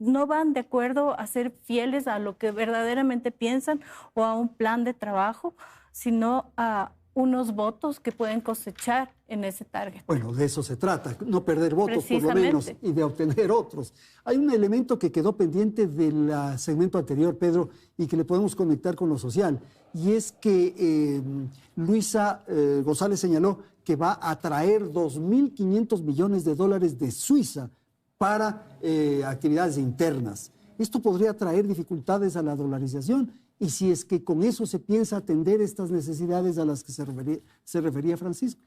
no van de acuerdo a ser fieles a lo que verdaderamente piensan o a un plan de trabajo, sino a unos votos que pueden cosechar en ese target. Bueno, de eso se trata, no perder votos por lo menos y de obtener otros. Hay un elemento que quedó pendiente del segmento anterior, Pedro, y que le podemos conectar con lo social, y es que Luisa González señaló que va a traer 2.500 millones de dólares de Suiza para actividades internas. Esto podría traer dificultades a la dolarización. Y si es que con eso se piensa atender estas necesidades a las que se refería Francisco.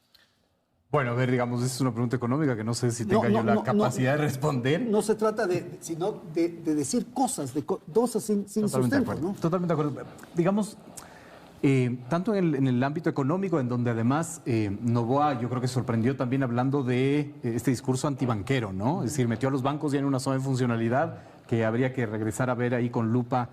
Bueno, a ver, digamos, esa es una pregunta económica que no sé si tenga yo la capacidad de responder. No se trata sino de decir cosas, cosas sin sustento, ¿no? Totalmente de acuerdo. Digamos, tanto en el ámbito económico, en donde además Noboa yo creo que sorprendió también hablando de este discurso antibanquero, ¿no? Es decir, metió a los bancos ya en una zona de funcionalidad que habría que regresar a ver ahí con lupa,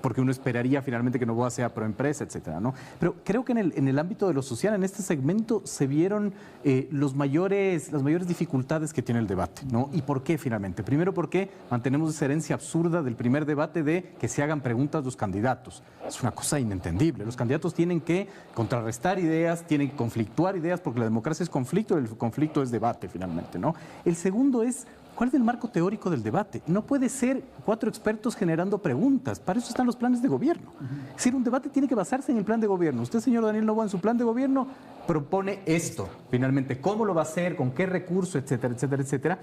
porque uno esperaría finalmente que Noboa sea proempresa, etcétera, ¿no? Pero creo que en el ámbito de lo social, en este segmento, se vieron las mayores dificultades que tiene el debate, ¿no? ¿Y por qué finalmente? Primero porque mantenemos esa herencia absurda del primer debate de que se hagan preguntas los candidatos. Es una cosa inentendible. Los candidatos tienen que contrarrestar ideas, tienen que conflictuar ideas, porque la democracia es conflicto, el conflicto es debate finalmente, ¿no? El segundo es: ¿cuál es el marco teórico del debate? No puede ser 4 expertos generando preguntas. Para eso están los planes de gobierno. Es decir, un debate tiene que basarse en el plan de gobierno. Usted, señor Daniel Noboa, en su plan de gobierno propone esto. Finalmente, ¿cómo lo va a hacer? ¿Con qué recurso? Etcétera, etcétera, etcétera.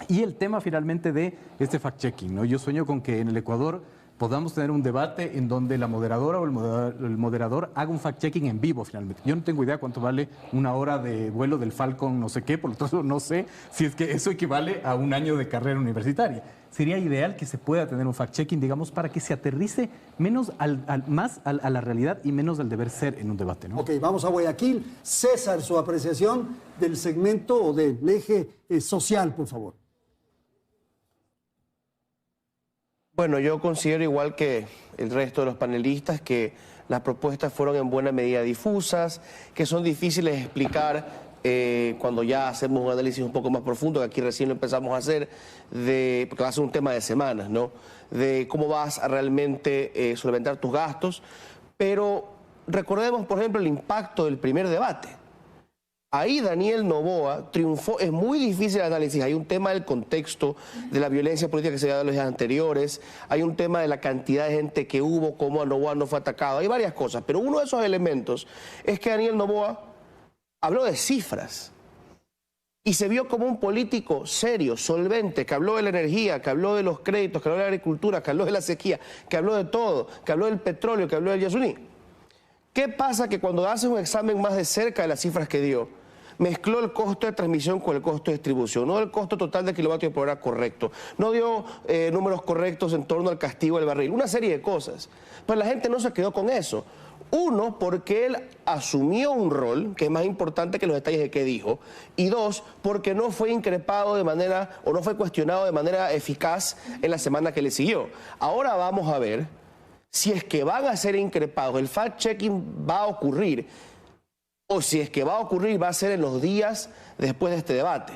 Y el tema finalmente de este fact-checking, ¿no? Yo sueño con que en el Ecuador podamos tener un debate en donde la moderadora o el moderador haga un fact-checking en vivo finalmente. Yo no tengo idea cuánto vale una hora de vuelo del Falcon no sé qué, por lo tanto no sé si es que eso equivale a un año de carrera universitaria. Sería ideal que se pueda tener un fact-checking, digamos, para que se aterrice menos más a la realidad y menos al deber ser en un debate, ¿no? Ok, vamos a Guayaquil. César, su apreciación del segmento o del eje social, por favor. Bueno, yo considero igual que el resto de los panelistas que las propuestas fueron en buena medida difusas, que son difíciles de explicar cuando ya hacemos un análisis un poco más profundo, que aquí recién lo empezamos a hacer, porque va a ser un tema de semanas, ¿no? De cómo vas a realmente solventar tus gastos. Pero recordemos, por ejemplo, el impacto del primer debate. Ahí Daniel Noboa triunfó. Es muy difícil el análisis. Hay un tema del contexto de la violencia política que se había dado en los días anteriores. Hay un tema de la cantidad de gente que hubo, cómo Noboa no fue atacado. Hay varias cosas, pero uno de esos elementos es que Daniel Noboa habló de cifras. y se vio como un político serio, solvente, que habló de la energía, que habló de los créditos, que habló de la agricultura, que habló de la sequía, que habló de todo, que habló del petróleo, que habló del Yasuní. ¿Qué pasa? Que cuando haces un examen más de cerca de las cifras que dio, mezcló el costo de transmisión con el costo de distribución, no el costo total de kilovatio por hora correcto, no dio números correctos en torno al castigo del barril, una serie de cosas. Pero la gente no se quedó con eso. Uno, porque él asumió un rol que es más importante que los detalles de qué dijo. Y dos, porque no fue increpado de manera, o no fue cuestionado de manera eficaz en la semana que le siguió. Ahora vamos a ver si es que van a ser increpados, el fact-checking va a ocurrir, o si es que va a ocurrir, va a ser en los días después de este debate.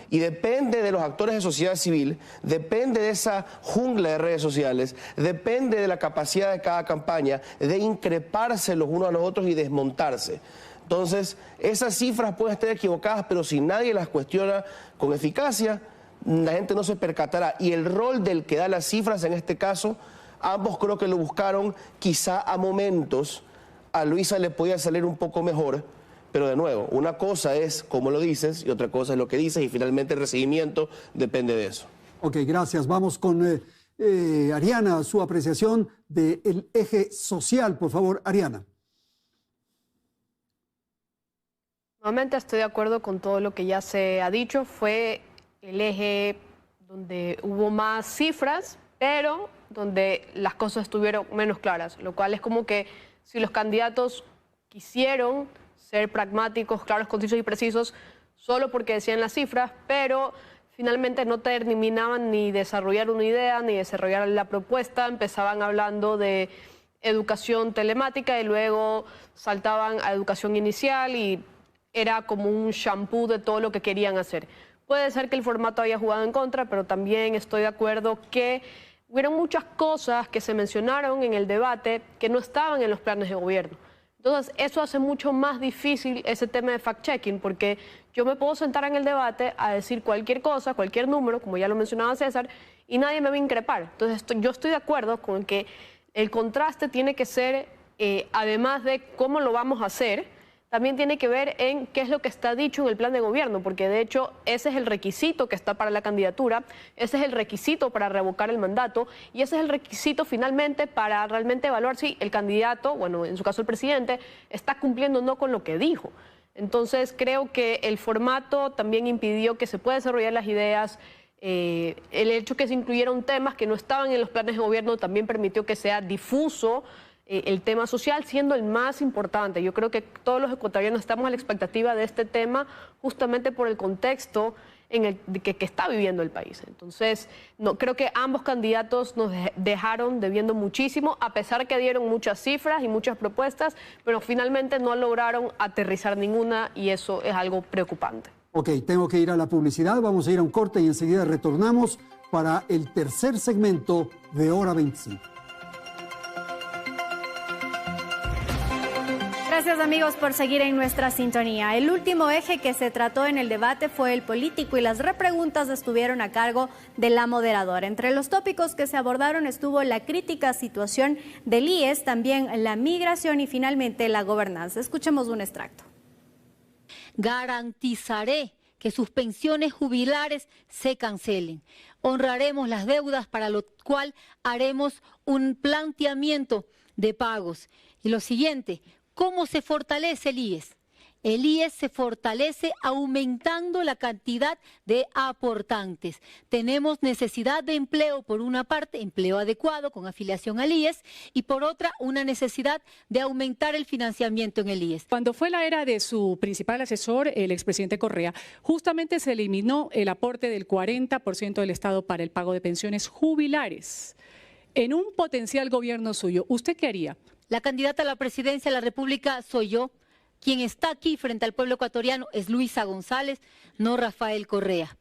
Y depende de los actores de sociedad civil, depende de esa jungla de redes sociales, depende de la capacidad de cada campaña de increparse los unos a los otros y desmontarse. Entonces, esas cifras pueden estar equivocadas, pero si nadie las cuestiona con eficacia, la gente no se percatará. Y el rol del que da las cifras, en este caso, ambos creo que lo buscaron, quizá a momentos a Luisa le podía salir un poco mejor. Pero de nuevo, una cosa es cómo lo dices y otra cosa es lo que dices y finalmente el recibimiento depende de eso. Ok, gracias. Vamos con Ariana, su apreciación del eje social. Por favor, Ariana. Nuevamente estoy de acuerdo con todo lo que ya se ha dicho. Fue el eje donde hubo más cifras, pero donde las cosas estuvieron menos claras, lo cual es como que si los candidatos quisieron ser pragmáticos, claros, concisos y precisos, solo porque decían las cifras, pero finalmente no terminaban ni desarrollar una idea, ni desarrollar la propuesta, empezaban hablando de educación telemática y luego saltaban a educación inicial y era como un shampoo de todo lo que querían hacer. Puede ser que el formato haya jugado en contra, pero también estoy de acuerdo que hubieron muchas cosas que se mencionaron en el debate que no estaban en los planes de gobierno. Entonces, eso hace mucho más difícil ese tema de fact-checking, porque yo me puedo sentar en el debate a decir cualquier cosa, cualquier número, como ya lo mencionaba César, y nadie me va a increpar. Entonces, yo estoy de acuerdo con que el contraste tiene que ser, además de cómo lo vamos a hacer, también tiene que ver en qué es lo que está dicho en el plan de gobierno, porque de hecho ese es el requisito que está para la candidatura, ese es el requisito para revocar el mandato y ese es el requisito finalmente para realmente evaluar si el candidato, bueno, en su caso el presidente, está cumpliendo o no con lo que dijo. Entonces creo que el formato también impidió que se pueda desarrollar las ideas. El hecho que se incluyeron temas que no estaban en los planes de gobierno también permitió que sea difuso el tema social, siendo el más importante. Yo creo que todos los ecuatorianos estamos a la expectativa de este tema justamente por el contexto en el que está viviendo el país. Entonces, creo que ambos candidatos nos dejaron debiendo muchísimo, a pesar que dieron muchas cifras y muchas propuestas, pero finalmente no lograron aterrizar ninguna y eso es algo preocupante. Ok, tengo que ir a la publicidad, vamos a ir a un corte y enseguida retornamos para el tercer segmento de Hora 25. Gracias amigos por seguir en nuestra sintonía. El último eje que se trató en el debate fue el político y las repreguntas estuvieron a cargo de la moderadora. Entre los tópicos que se abordaron estuvo la crítica situación del IES, también la migración y finalmente la gobernanza. Escuchemos un extracto. Garantizaré que sus pensiones jubilares se cancelen. Honraremos las deudas, para lo cual haremos un planteamiento de pagos. Y lo siguiente, ¿cómo se fortalece el IES? El IES se fortalece aumentando la cantidad de aportantes. Tenemos necesidad de empleo, por una parte, empleo adecuado con afiliación al IES, y por otra, una necesidad de aumentar el financiamiento en el IES. Cuando fue la era de su principal asesor, el expresidente Correa, justamente se eliminó el aporte del 40% del Estado para el pago de pensiones jubilares. En un potencial gobierno suyo, ¿usted qué haría? La candidata a la presidencia de la República soy yo. Quien está aquí frente al pueblo ecuatoriano es Luisa González, no Rafael Correa.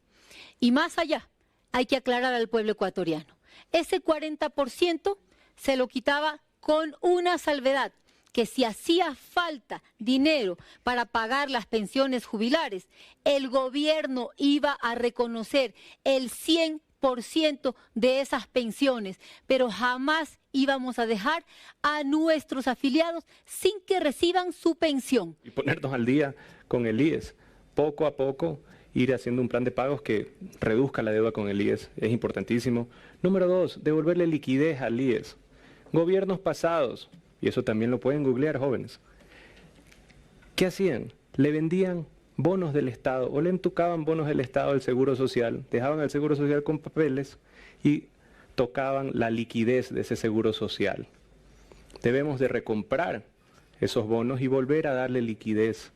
Y más allá, hay que aclarar al pueblo ecuatoriano. Ese 40% se lo quitaba con una salvedad, que si hacía falta dinero para pagar las pensiones jubilares, el gobierno iba a reconocer el 100% de esas pensiones, pero jamás íbamos a dejar a nuestros afiliados sin que reciban su pensión. Y ponernos al día con el IES, poco a poco, ir haciendo un plan de pagos que reduzca la deuda con el IES, es importantísimo. Número 2, devolverle liquidez al IES. Gobiernos pasados, y eso también lo pueden googlear, jóvenes, ¿qué hacían? Le vendían bonos del Estado o le entucaban bonos del Estado al Seguro Social, dejaban al Seguro Social con papeles y tocaban la liquidez de ese Seguro Social. Debemos de recomprar esos bonos y volver a darle liquidez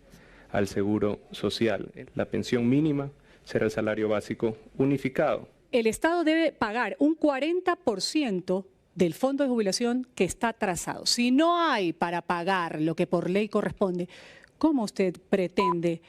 al Seguro Social. La pensión mínima será el salario básico unificado. El Estado debe pagar un 40% del fondo de jubilación que está atrasado. Si no hay para pagar lo que por ley corresponde, ¿cómo usted pretende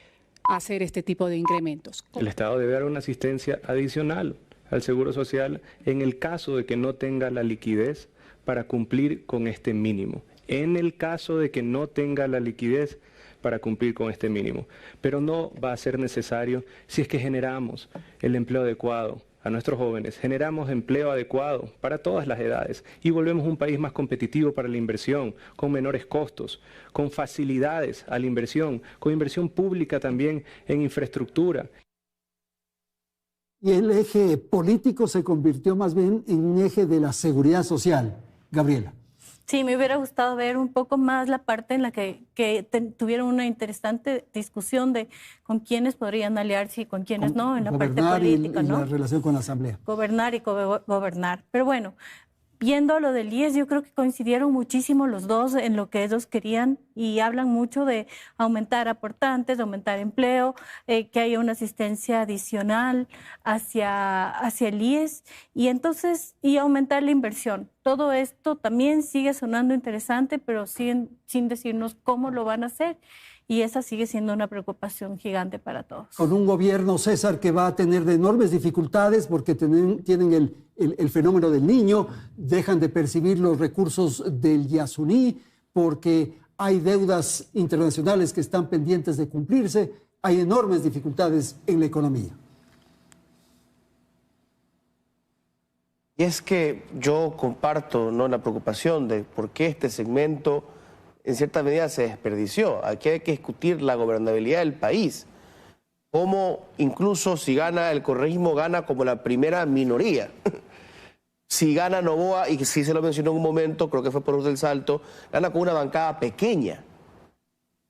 hacer este tipo de incrementos? El Estado debe dar una asistencia adicional al Seguro Social en el caso de que no tenga la liquidez para cumplir con este mínimo. En el caso de que no tenga la liquidez para cumplir con este mínimo. Pero no va a ser necesario si es que generamos el empleo adecuado a nuestros jóvenes, generamos empleo adecuado para todas las edades y volvemos un país más competitivo para la inversión, con menores costos, con facilidades a la inversión, con inversión pública también en infraestructura. Y el eje político se convirtió más bien en un eje de la seguridad social. Gabriela. Sí, me hubiera gustado ver un poco más la parte en la que tuvieron una interesante discusión de con quiénes podrían aliarse y con quiénes no, en la parte política, y ¿no? la relación con la Asamblea. Gobernar y gobernar. Pero bueno, viendo lo del IES, yo creo que coincidieron muchísimo los dos en lo que ellos querían y hablan mucho de aumentar aportantes, de aumentar empleo, que haya una asistencia adicional hacia el IES y entonces y aumentar la inversión. Todo esto también sigue sonando interesante, pero sin decirnos cómo lo van a hacer. Y esa sigue siendo una preocupación gigante para todos. Con un gobierno, César, que va a tener de enormes dificultades porque tienen el fenómeno del niño, dejan de percibir los recursos del Yasuní porque hay deudas internacionales que están pendientes de cumplirse, hay enormes dificultades en la economía. Y es que yo comparto, ¿no?, la preocupación de por qué este segmento en cierta medida se desperdició. Aquí hay que discutir la gobernabilidad del país. Cómo incluso si gana el correísmo, gana como la primera minoría. Si gana Noboa, y sí se lo mencionó en un momento, creo que fue por del Salto, gana con una bancada pequeña.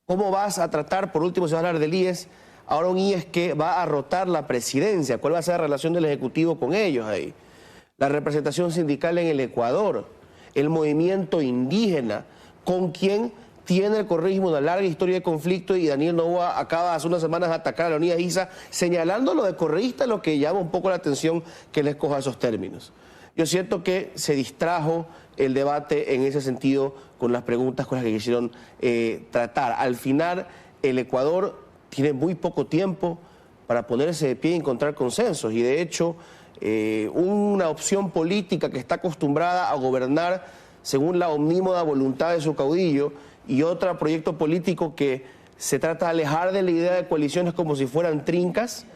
¿Cómo vas a tratar, por último se va a hablar del IES, ahora un IES que va a rotar la presidencia? ¿Cuál va a ser la relación del Ejecutivo con ellos ahí? La representación sindical en el Ecuador, el movimiento indígena, con quien tiene el correísmo una larga historia de conflicto, y Daniel Noboa acaba hace unas semanas de atacar a Leonidas Issa, señalando lo de correísta, lo que llama un poco la atención que les coja esos términos. Yo siento que se distrajo el debate en ese sentido con las preguntas con las que quisieron tratar. Al final, el Ecuador tiene muy poco tiempo para ponerse de pie y encontrar consensos, y de hecho, una opción política que está acostumbrada a gobernar según la omnímoda voluntad de su caudillo, y otro proyecto político que se trata de alejar de la idea de coaliciones como si fueran trincas,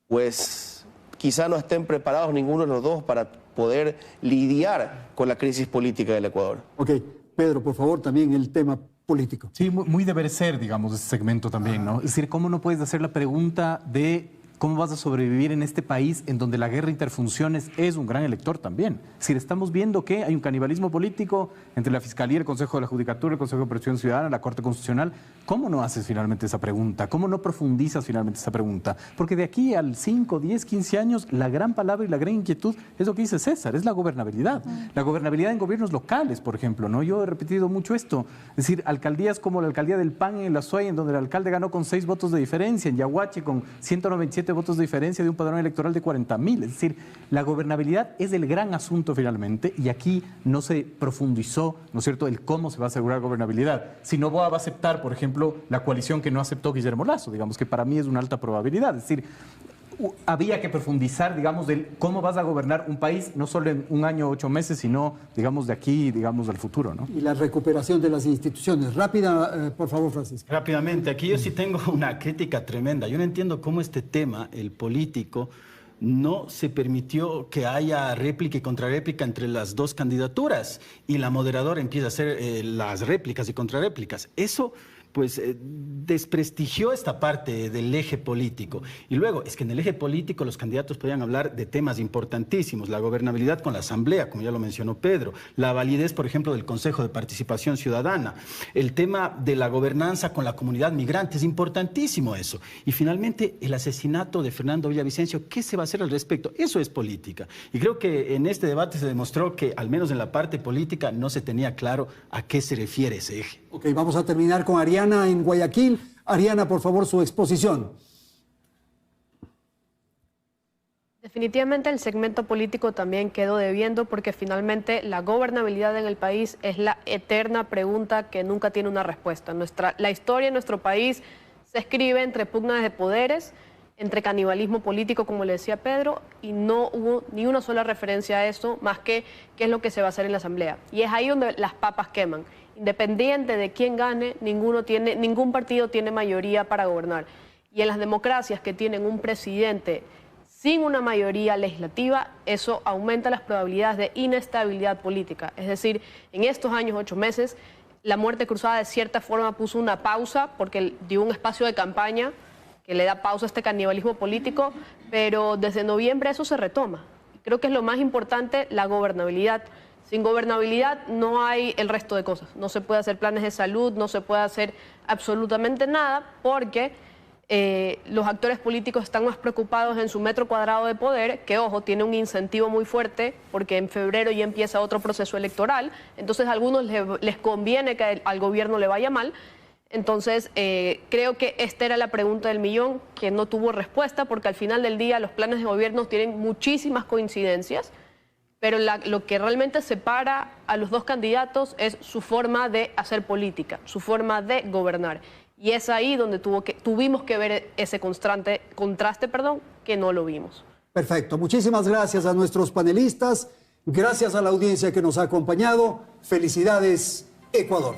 pues quizá no estén preparados ninguno de los dos para poder lidiar con la crisis política del Ecuador. Ok, Pedro, por favor, también el tema político. Sí, muy deber ser, digamos, este segmento también, ¿no? Es decir, ¿cómo no puedes hacer la pregunta de cómo vas a sobrevivir en este país en donde la guerra interfunciones es un gran elector también? Es decir, estamos viendo que hay un canibalismo político entre la Fiscalía, el Consejo de la Judicatura, el Consejo de Protección Ciudadana, la Corte Constitucional. ¿Cómo no haces finalmente esa pregunta? ¿Cómo no profundizas finalmente esa pregunta? Porque de aquí al 5, 10, 15 años, la gran palabra y la gran inquietud es lo que dice César, es la gobernabilidad. La gobernabilidad en gobiernos locales, por ejemplo, ¿no? Yo he repetido mucho esto. Es decir, alcaldías como la alcaldía del PAN en La Suay, en donde el alcalde ganó con 6 votos de diferencia, en Yaguachi con 197 votos de diferencia de un padrón electoral de 40.000. Es decir, la gobernabilidad es el gran asunto finalmente, y aquí no se profundizó, ¿no es cierto?, el cómo se va a asegurar gobernabilidad. Si Noboa va a aceptar, por ejemplo, la coalición que no aceptó Guillermo Lasso, digamos que para mí es una alta probabilidad. Es decir, había que profundizar, digamos, de cómo vas a gobernar un país, no solo en un año o 8 meses, sino, digamos, de aquí, digamos, al futuro, ¿no? Y la recuperación de las instituciones. Rápida, por favor, Francisco. Rápidamente, aquí yo sí tengo una crítica tremenda. Yo no entiendo cómo este tema, el político, no se permitió que haya réplica y contrarréplica entre las dos candidaturas, y la moderadora empieza a hacer las réplicas y contrarréplicas. Eso pues desprestigió esta parte del eje político. Y luego, es que en el eje político los candidatos podían hablar de temas importantísimos, la gobernabilidad con la Asamblea, como ya lo mencionó Pedro, la validez, por ejemplo, del Consejo de Participación Ciudadana, el tema de la gobernanza con la comunidad migrante, es importantísimo eso. Y finalmente, el asesinato de Fernando Villavicencio, ¿qué se va a hacer al respecto? Eso es política. Y creo que en este debate se demostró que, al menos en la parte política, no se tenía claro a qué se refiere ese eje. Ok, vamos a terminar con Ariana en Guayaquil. Ariana, por favor, su exposición. Definitivamente el segmento político también quedó debiendo porque finalmente la gobernabilidad en el país es la eterna pregunta que nunca tiene una respuesta. La historia de nuestro país se escribe entre pugnas de poderes, entre canibalismo político, como le decía Pedro, y no hubo ni una sola referencia a eso, más que qué es lo que se va a hacer en la Asamblea. Y es ahí donde las papas queman. Independiente de quién gane, ningún partido tiene mayoría para gobernar. Y en las democracias que tienen un presidente sin una mayoría legislativa, eso aumenta las probabilidades de inestabilidad política. Es decir, en estos años, 8 meses, la muerte cruzada de cierta forma puso una pausa porque dio un espacio de campaña que le da pausa a este canibalismo político, pero desde noviembre eso se retoma. Creo que es lo más importante, la gobernabilidad. Sin gobernabilidad no hay el resto de cosas. No se puede hacer planes de salud, no se puede hacer absolutamente nada porque los actores políticos están más preocupados en su metro cuadrado de poder, que, ojo, tiene un incentivo muy fuerte porque en febrero ya empieza otro proceso electoral. Entonces a algunos les conviene que al gobierno le vaya mal. Entonces, creo que esta era la pregunta del millón, que no tuvo respuesta, porque al final del día los planes de gobierno tienen muchísimas coincidencias, pero lo que realmente separa a los dos candidatos es su forma de hacer política, su forma de gobernar. Y es ahí donde tuvimos que ver ese contraste, que no lo vimos. Perfecto. Muchísimas gracias a nuestros panelistas. Gracias a la audiencia que nos ha acompañado. Felicidades, Ecuador.